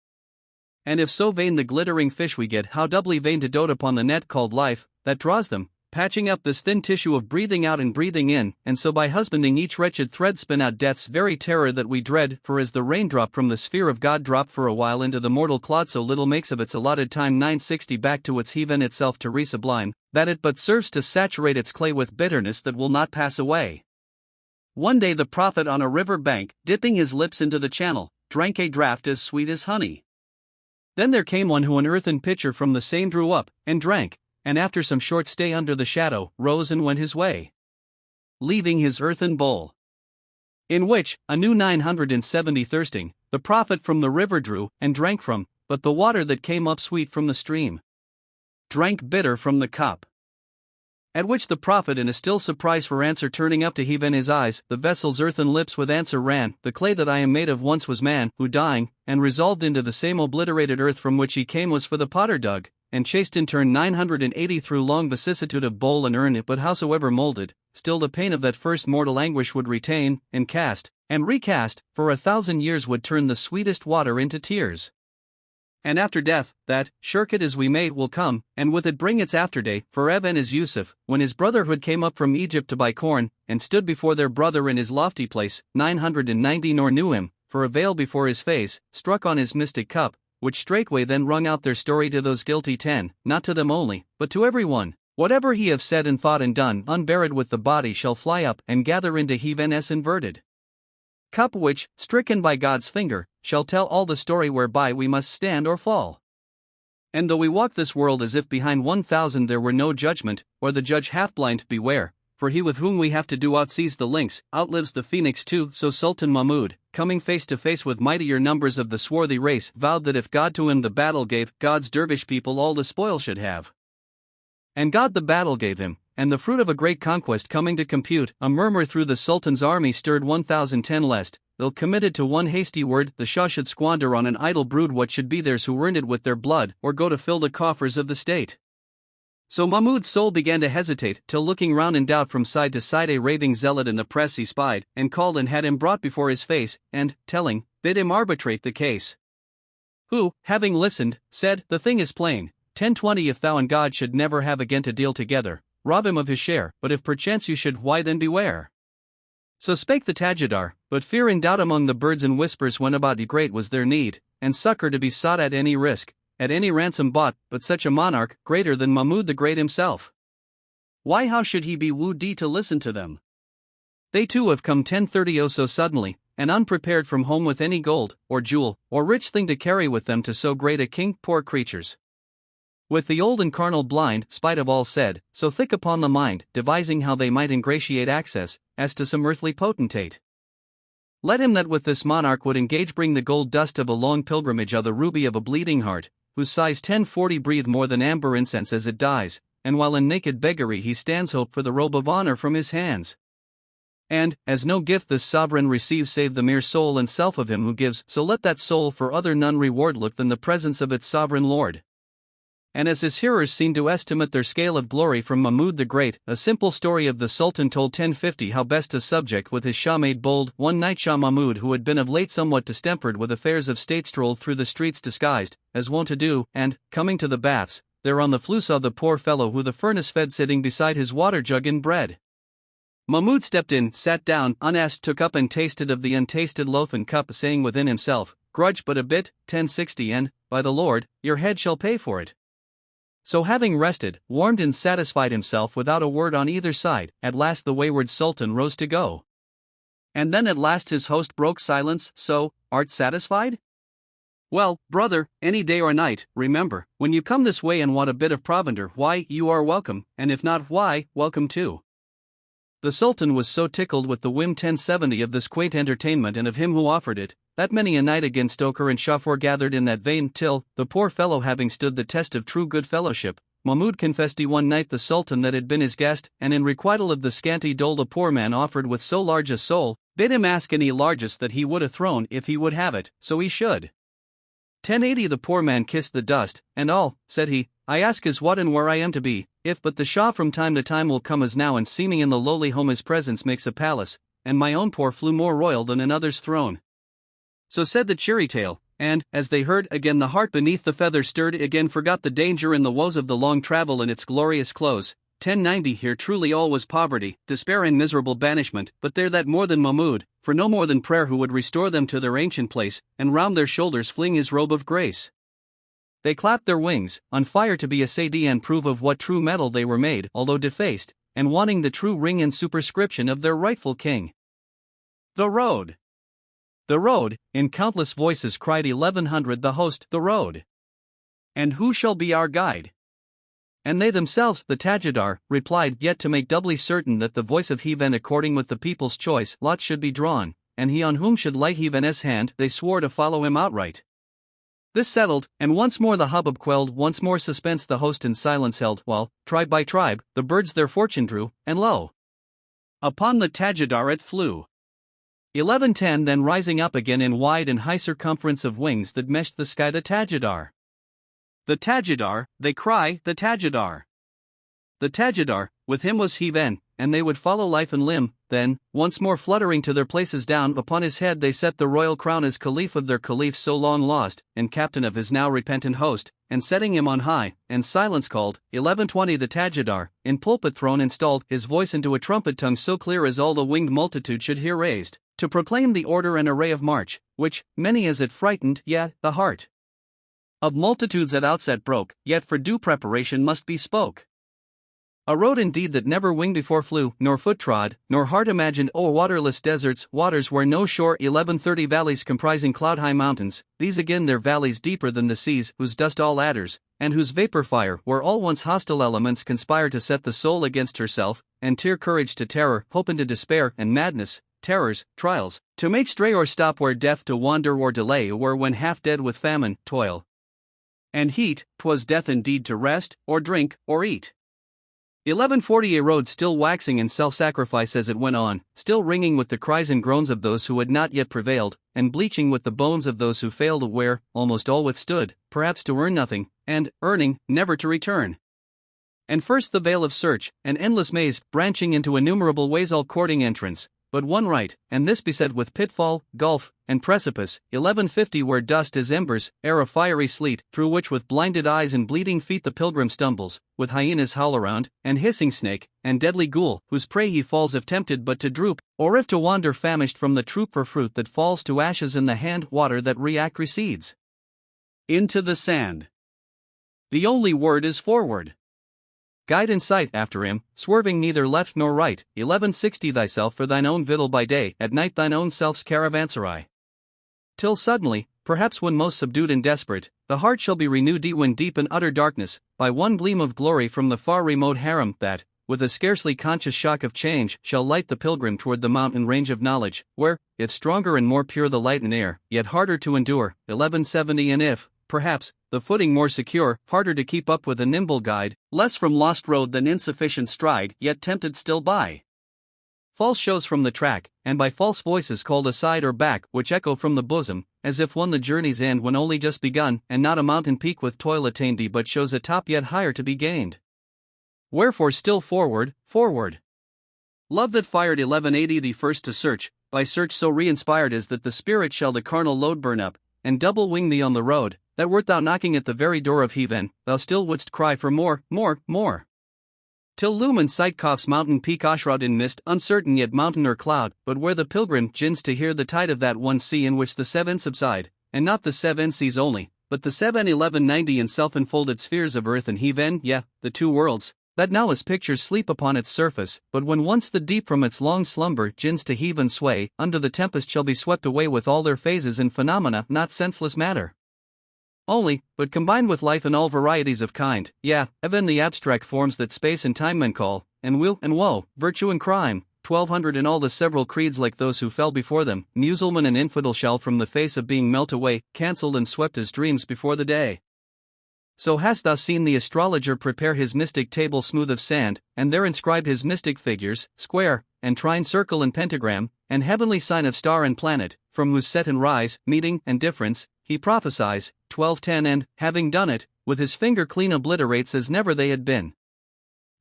And if so vain the glittering fish we get, how doubly vain to dote upon the net called life, that draws them, patching up this thin tissue of breathing out and breathing in, and so by husbanding each wretched thread spin out death's very terror that we dread, for as the raindrop from the sphere of God drop for a while into the mortal clod so little makes of its allotted time 960 back to its heaven itself to resublime, that it but serves to saturate its clay with bitterness that will not pass away. One day the prophet on a river bank, dipping his lips into the channel, drank a draught as sweet as honey. Then there came one who an earthen pitcher from the same drew up, and drank, and after some short stay under the shadow, rose and went his way, leaving his earthen bowl, in which, a new 970 thirsting, the prophet from the river drew, and drank from, but the water that came up sweet from the stream, drank bitter from the cup. At which the prophet in a still surprise for answer turning up to heave in his eyes, the vessel's earthen lips with answer ran, the clay that I am made of once was man, who dying, and resolved into the same obliterated earth from which he came was for the potter dug, and chased in turn 980 through long vicissitude of bowl and urn but howsoever moulded, still the pain of that first mortal anguish would retain, and cast, and recast, for 1,000 years would turn the sweetest water into tears. And after death, that, shirk it as we may, will come, and with it bring its afterday, for even as Yusuf, when his brotherhood came up from Egypt to buy corn, and stood before their brother in his lofty place, 990 nor knew him, for a veil before his face, struck on his mystic cup, which straightway then wrung out their story to those guilty 10, not to them only, but to every one. Whatever he have said and thought and done, unburied with the body shall fly up and gather into heaven's inverted cup which, stricken by God's finger, shall tell all the story whereby we must stand or fall. And though we walk this world as if behind 1,000 there were no judgment, or the judge half blind, beware, for he with whom we have to do outsees the lynx, outlives the phoenix too. So Sultan Mahmud, coming face to face with mightier numbers of the swarthy race, vowed that if God to him the battle gave, God's dervish people all the spoil should have. And God the battle gave him, and the fruit of a great conquest coming to compute, a murmur through the Sultan's army stirred 1,010 lest, ill committed to one hasty word, the Shah should squander on an idle brood what should be theirs who earned it with their blood, or go to fill the coffers of the state. So Mahmud's soul began to hesitate, till looking round in doubt from side to side a raving zealot in the press he spied, and called and had him brought before his face, and, telling, bid him arbitrate the case. Who, having listened, said, the thing is plain, 1020 if thou and God should never have again to deal together, rob him of his share, but if perchance you should, why then beware. So spake the Tajidar, but fear and doubt among the birds and whispers went about great was their need, and succor to be sought at any risk, at any ransom bought, but such a monarch, greater than Mahmud the Great himself. Why how should he be wooed to listen to them? They too have come 1030 so suddenly, and unprepared from home with any gold, or jewel, or rich thing to carry with them to so great a king, poor creatures. With the old and carnal blind, spite of all said, so thick upon the mind, devising how they might ingratiate access, as to some earthly potentate. Let him that with this monarch would engage bring the gold dust of a long pilgrimage of the ruby of a bleeding heart, whose size 1040 breathe more than amber incense as it dies, and while in naked beggary he stands hope for the robe of honor from his hands. And, as no gift this sovereign receives save the mere soul and self of him who gives, so let that soul for other none reward look than the presence of its sovereign Lord. And as his hearers seemed to estimate their scale of glory from Mahmud the Great, a simple story of the Sultan told 1050 how best to subject with his Shah made bold. One night Shah Mahmud, who had been of late somewhat distempered with affairs of state, strolled through the streets disguised, as wont to do, and, coming to the baths, there on the flue saw the poor fellow who the furnace fed sitting beside his water jug and bread. Mahmud stepped in, sat down, unasked took up and tasted of the untasted loaf and cup, saying within himself, grudge but a bit, 1060 and, by the Lord, your head shall pay for it. So having rested, warmed and satisfied himself without a word on either side, at last the wayward Sultan rose to go. And then at last his host broke silence, so, art satisfied? Well, brother, any day or night, remember, when you come this way and want a bit of provender, why, you are welcome, and if not, why, welcome too. The Sultan was so tickled with the whim 1070 of this quaint entertainment and of him who offered it, that many a night again Stoker and Shah gathered in that vein, till, the poor fellow having stood the test of true good fellowship, Mahmud confessed one night the Sultan that had been his guest, and in requital of the scanty dole the poor man offered with so large a soul, bid him ask any largest that he would a throne if he would have it, so he should. 1080 The poor man kissed the dust, and all, said he, I ask is what and where I am to be, if but the Shah from time to time will come as now and see me in the lowly home his presence makes a palace, and my own poor flew more royal than another's throne. So said the cheery tale, and, as they heard, again the heart beneath the feather stirred, again forgot the danger and the woes of the long travel in its glorious close. 1090 Here truly all was poverty, despair and miserable banishment, but there that more than Mahmud, for no more than prayer who would restore them to their ancient place, and round their shoulders fling his robe of grace. They clapped their wings, on fire to be a Sadi and prove of what true metal they were made, although defaced, and wanting the true ring and superscription of their rightful king. The road! The road, in countless voices cried 1100 the host, the road! And who shall be our guide? And they themselves, the Tajidar, replied, yet to make doubly certain that the voice of Heaven according with the people's choice, lots should be drawn, and he on whom should light Heaven's hand, they swore to follow him outright. This settled, and once more the hubbub quelled, once more suspense the host in silence held, while, tribe by tribe, the birds their fortune drew, and lo! Upon the Tajidar it flew. 11:10 Then rising up again in wide and high circumference of wings that meshed the sky, the Tajidar. The Tajidar, they cry, the Tajidar. The Tajidar, with him was he then, and they would follow life and limb. Then, once more fluttering to their places, down upon his head they set the royal crown as Caliph of their Caliph so long lost, and captain of his now repentant host, and setting him on high, and silence called, 11:20 The Tajidar, in pulpit throne installed, his voice into a trumpet tongue so clear as all the winged multitude should hear raised, to proclaim the order and array of march, which, many as it frightened, yet, the heart of multitudes at outset broke, yet for due preparation must be spoke. A road indeed that never wing before flew, nor foot trod, nor heart imagined, o'er waterless deserts, waters where no shore, 11:30 Valleys comprising cloud-high mountains, these again their valleys deeper than the seas, whose dust all adders, and whose vapor fire, where all once hostile elements conspire to set the soul against herself, and tear courage to terror, hope into despair, and madness, terrors, trials, to make stray or stop where death to wander or delay, where when half dead with famine, toil, and heat, 'twas death indeed to rest, or drink, or eat. 11:40 A road still waxing in self-sacrifice as it went on, still ringing with the cries and groans of those who had not yet prevailed, and bleaching with the bones of those who failed, where, almost all withstood, perhaps to earn nothing, and, earning, never to return. And first the veil of search, an endless maze, branching into innumerable ways, all courting entrance, but one right, and this beset with pitfall, gulf, and precipice. 11:50 Where dust is embers, air a fiery sleet, through which with blinded eyes and bleeding feet the pilgrim stumbles, with hyenas howl around, and hissing snake, and deadly ghoul, whose prey he falls if tempted but to droop, or if to wander famished from the troop, for fruit that falls to ashes in the hand, water that recedes into the sand. The only word is forward. Guide in sight after him, swerving neither left nor right. 11:60 Thyself for thine own victual by day, at night thine own self's caravanserai. Till suddenly, perhaps when most subdued and desperate, the heart shall be renewed when deep in utter darkness, by one gleam of glory from the far remote harem, that, with a scarcely conscious shock of change, shall light the pilgrim toward the mountain range of knowledge, where, if stronger and more pure the light and air, yet harder to endure. 11:70 And if, perhaps, the footing more secure, harder to keep up with a nimble guide, less from lost road than insufficient stride, yet tempted still by false shows from the track, and by false voices called aside or back, which echo from the bosom, as if one the journey's end when only just begun, and not a mountain peak with toil attained, but shows a top yet higher to be gained. Wherefore still forward, forward. Love that fired 11:80 Thee first to search, by search so re-inspired as that the spirit shall the carnal load burn up, and double wing thee on the road, that wert thou knocking at the very door of heaven, thou still wouldst cry for more, more, more. Till loom in sight coughs mountain peak ashroud in mist, uncertain yet mountain or cloud, but where the pilgrim gins to hear the tide of that one sea in which the seven subside, and not the seven seas only, but the 1190 in self-enfolded spheres of earth and heaven, the two worlds, that now as pictures sleep upon its surface, but when once the deep from its long slumber gins to heave and sway, under the tempest shall be swept away with all their phases and phenomena, not senseless matter only, but combined with life in all varieties of kind, even the abstract forms that space and time men call, and weal and woe, virtue and crime, 1200 in all the several creeds like those who fell before them, Musulman and infidel shall from the face of being melt away, cancelled and swept as dreams before the day. So hast thou seen the astrologer prepare his mystic table smooth of sand, and there inscribe his mystic figures, square, and trine, circle and pentagram, and heavenly sign of star and planet, from whose set and rise, meeting and difference, he prophesies, 12:10 and, having done it, with his finger clean obliterates as never they had been.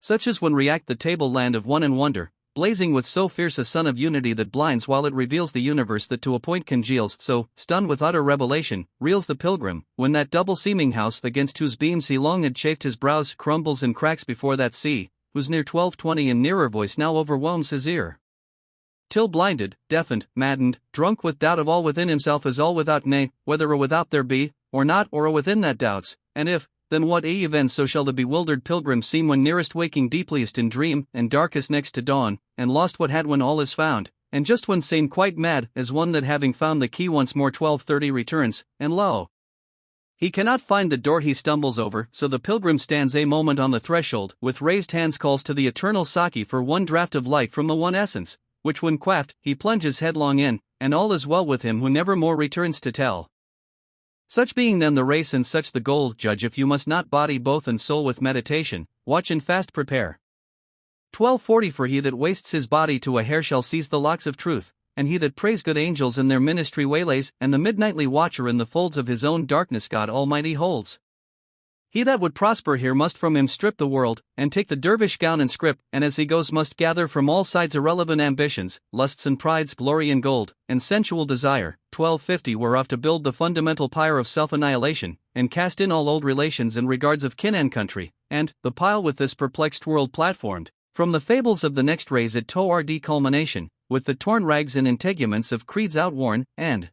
Such as when react the table land of one and wonder, blazing with so fierce a sun of unity that blinds while it reveals the universe that to a point congeals, so, stunned with utter revelation, reels the pilgrim, when that double seeming house against whose beams he long had chafed his brows crumbles and cracks before that sea, whose near 12:20 and nearer voice now overwhelms his ear. Till blinded, deafened, maddened, drunk with doubt of all within himself as all without, nay, whether or without there be, or not, or within that doubts, and if, then what event so shall the bewildered pilgrim seem when nearest waking deepliest in dream, and darkest next to dawn, and lost what had when all is found, and just when sane quite mad, as one that having found the key once more 12:30 returns, and lo! He cannot find the door he stumbles over, so the pilgrim stands a moment on the threshold, with raised hands calls to the eternal Saki for one draught of light from the one essence, which when quaffed, he plunges headlong in, and all is well with him who never more returns to tell. Such being then the race and such the goal, judge if you must not body both and soul with meditation, watch and fast prepare. 1240 For he that wastes his body to a hair shall seize the locks of truth, and he that prays good angels in their ministry waylays, and the midnightly watcher in the folds of his own darkness God Almighty holds. He that would prosper here must from him strip the world, and take the dervish gown and scrip, and as he goes must gather from all sides irrelevant ambitions, lusts and prides, glory and gold, and sensual desire. 1250 Whereof to build the fundamental pyre of self-annihilation, and cast in all old relations and regards of kin and country, and, the pile with this perplexed world platformed, from the fables of the next raise it toward culmination, with the torn rags and integuments of creeds outworn, and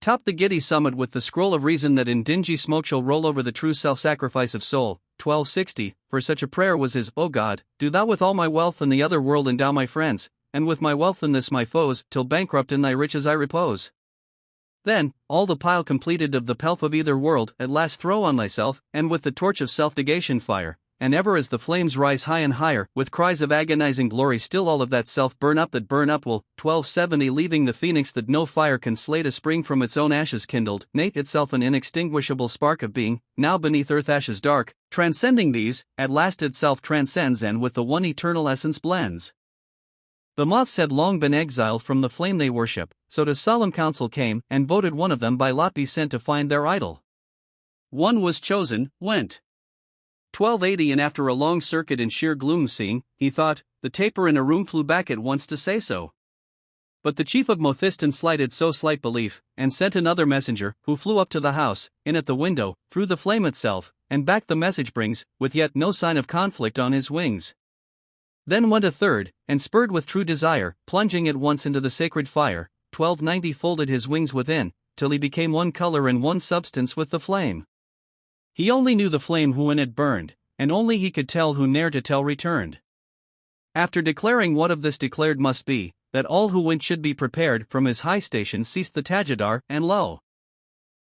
top the giddy summit with the scroll of reason that in dingy smoke shall roll over the true self-sacrifice of soul. 1260 For such a prayer was his, O God, do thou with all my wealth in the other world endow my friends, and with my wealth in this my foes, till bankrupt in thy riches I repose. Then, all the pile completed of the pelf of either world, at last throw on thyself, and with the torch of self-negation fire, and ever as the flames rise high and higher, with cries of agonizing glory still all of that self burn up that burn up will. 1270 Leaving the phoenix that no fire can slay to spring from its own ashes kindled, nay itself an inextinguishable spark of being, now beneath earth ashes dark, transcending these, at last itself transcends and with the one eternal essence blends. The moths had long been exiled from the flame they worship, so to solemn council came, and voted one of them by lot be sent to find their idol. One was chosen, went 1280 and after a long circuit in sheer gloom seeing, he thought, the taper in a room flew back at once to say so. But the chief of Mothiston slighted so slight belief, and sent another messenger, who flew up to the house, in at the window, through the flame itself, and back the message brings, with yet no sign of conflict on his wings. Then went a third, and spurred with true desire, plunging at once into the sacred fire. 1290 Folded his wings within, till he became one color and one substance with the flame. He only knew the flame who in it burned, and only he could tell who ne'er to tell returned. After declaring what of this declared must be, that all who went should be prepared, from his high station ceased the Tajidar, and lo!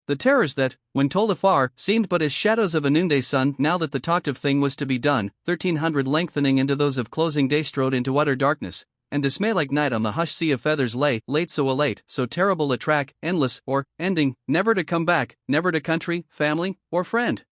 The terrors that, when told afar, seemed but as shadows of a noonday sun, now that the talked of thing was to be done, 1300 lengthening into those of closing day strode into utter darkness, and dismay like night on the hushed sea of feathers lay, late so elate, so terrible a track, endless, or, ending, never to come back, never to country, family, or friend.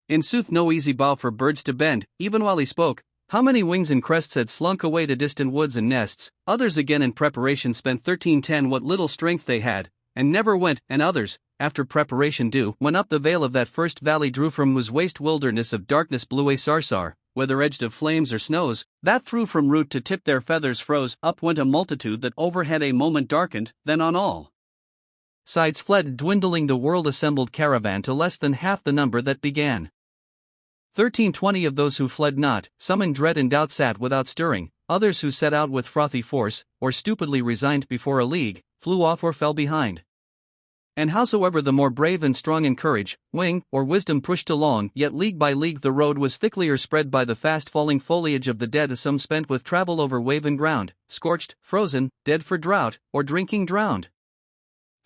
In sooth no easy bough for birds to bend. Even while he spoke, how many wings and crests had slunk away to distant woods and nests, others again in preparation spent 1310 what little strength they had, and never went, and others, after preparation due, when up the vale of that first valley drew from whose waste wilderness of darkness blew a sarsar, whether edged of flames or snows, that through from root to tip their feathers froze. Up went a multitude that overhead a moment darkened, then on all sides fled, dwindling the world assembled caravan to less than half the number that began. 1320 of those who fled not, some in dread and doubt sat without stirring, others who set out with frothy force, or stupidly resigned before a league, flew off or fell behind. And howsoever the more brave and strong in courage, wing, or wisdom pushed along, yet league by league the road was thicklier spread by the fast-falling foliage of the dead, some spent with travel over wave and ground, scorched, frozen, dead for drought, or drinking drowned.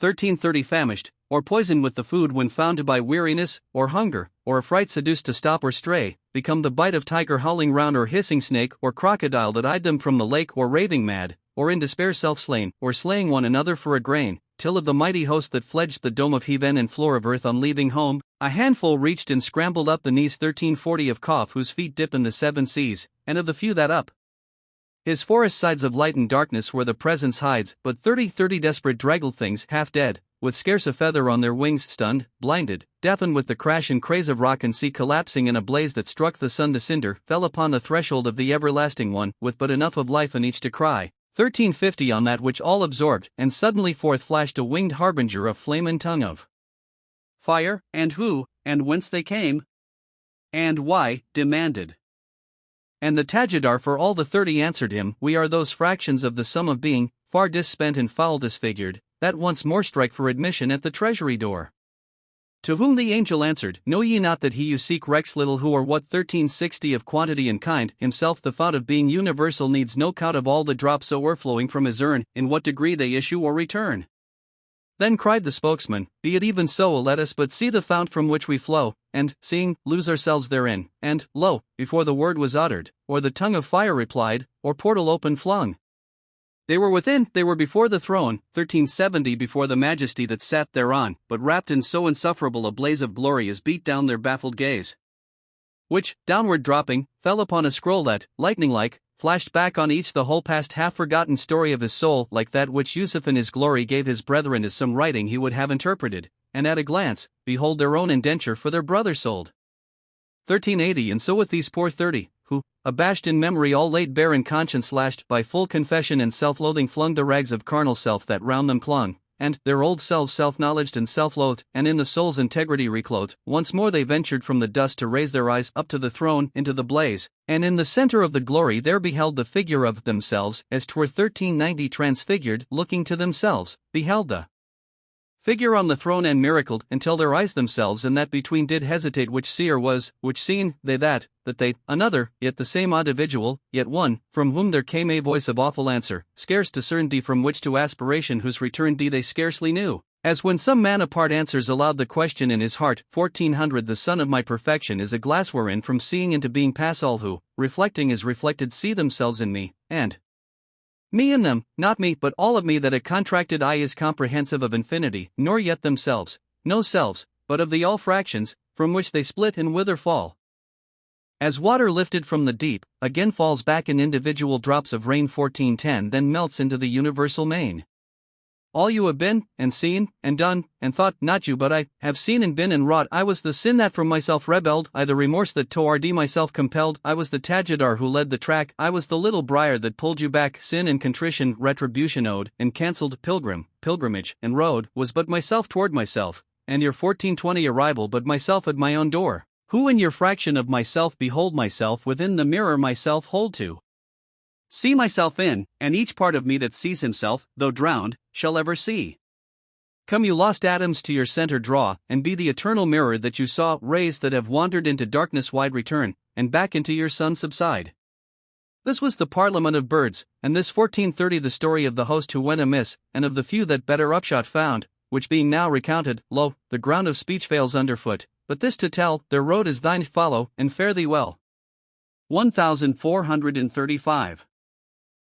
1330 famished, or poisoned with the food when found by weariness, or hunger, or affright seduced to stop or stray, become the bite of tiger howling round or hissing snake or crocodile that eyed them from the lake, or raving mad, or in despair self-slain, or slaying one another for a grain, till of the mighty host that fledged the dome of heaven and floor of earth on leaving home, a handful reached and scrambled up the knees. 1340 of Kaf whose feet dip in the seven seas, and of the few that up his forest sides of light and darkness where the presence hides, but 30 desperate draggled things half dead, with scarce a feather on their wings, stunned, blinded, deafened with the crash and craze of rock and sea collapsing in a blaze that struck the sun to cinder, fell upon the threshold of the everlasting one, with but enough of life in each to cry. 1350 on that which all absorbed, and suddenly forth flashed a winged harbinger of flame and tongue of fire, and who, and whence they came, and why, demanded. And the Tajidar for all the 30 answered him, we are those fractions of the sum of being, far disspent and foul disfigured, that once more strike for admission at the treasury door. To whom the angel answered, know ye not that he you seek recks little who or what? 1360 of quantity and kind, himself the fount of being universal needs no count of all the drops o'erflowing from his urn, in what degree they issue or return. Then cried the spokesman, be it even so, let us but see the fount from which we flow, and, seeing, lose ourselves therein, and, lo, before the word was uttered, or the tongue of fire replied, or portal open flung, They were before the throne, 1370 before the majesty that sat thereon, but wrapped in so insufferable a blaze of glory as beat down their baffled gaze. Which, downward dropping, fell upon a scroll that, lightning-like, flashed back on each the whole past half-forgotten story of his soul, like that which Yusuf in his glory gave his brethren as some writing he would have interpreted, and at a glance, behold their own indenture for their brother sold. 1380. And so with these poor 30, who, abashed in memory all laid bare in conscience lashed by full confession and self-loathing flung the rags of carnal self that round them clung, and, their old selves self-knowledged and self-loathed, and in the soul's integrity reclothed, once more they ventured from the dust to raise their eyes up to the throne, into the blaze, and in the center of the glory there beheld the figure of themselves, as 'twere 1390 transfigured, looking to themselves, beheld the figure on the throne and miracled, until their eyes themselves and that between did hesitate which seer was, which seen, they that they, another, yet the same individual, yet one, from whom there came a voice of awful answer, scarce discerned thee from which to aspiration whose return thee they scarcely knew, as when some man apart answers aloud the question in his heart, 1400 The sun of my perfection is a glass wherein from seeing into being pass all who, reflecting as reflected see themselves in me, and me in them, not me but all of me that a contracted eye is comprehensive of infinity, nor yet themselves, no selves, but of the all fractions, from which they split and wither fall. As water lifted from the deep, again falls back in individual drops of rain 1410 then melts into the universal main. All you have been, and seen, and done, and thought, not you but I, have seen and been and wrought. I was the sin that from myself rebelled, I the remorse that toward myself compelled, I was the Tajidar who led the track, I was the little briar that pulled you back, sin and contrition, retribution owed, and cancelled, pilgrimage, and road, was but myself toward myself, and your 1420 arrival but myself at my own door, who in your fraction of myself behold myself within the mirror myself hold to. See myself in, and each part of me that sees himself, though drowned, shall ever see. Come you lost atoms to your center draw, and be the eternal mirror that you saw, rays that have wandered into darkness wide return, and back into your sun subside. This was the parliament of birds, and this 1430 the story of the host who went amiss, and of the few that better upshot found, which being now recounted, lo, the ground of speech fails underfoot, but this to tell, their road is thine follow, and fare thee well. 1435.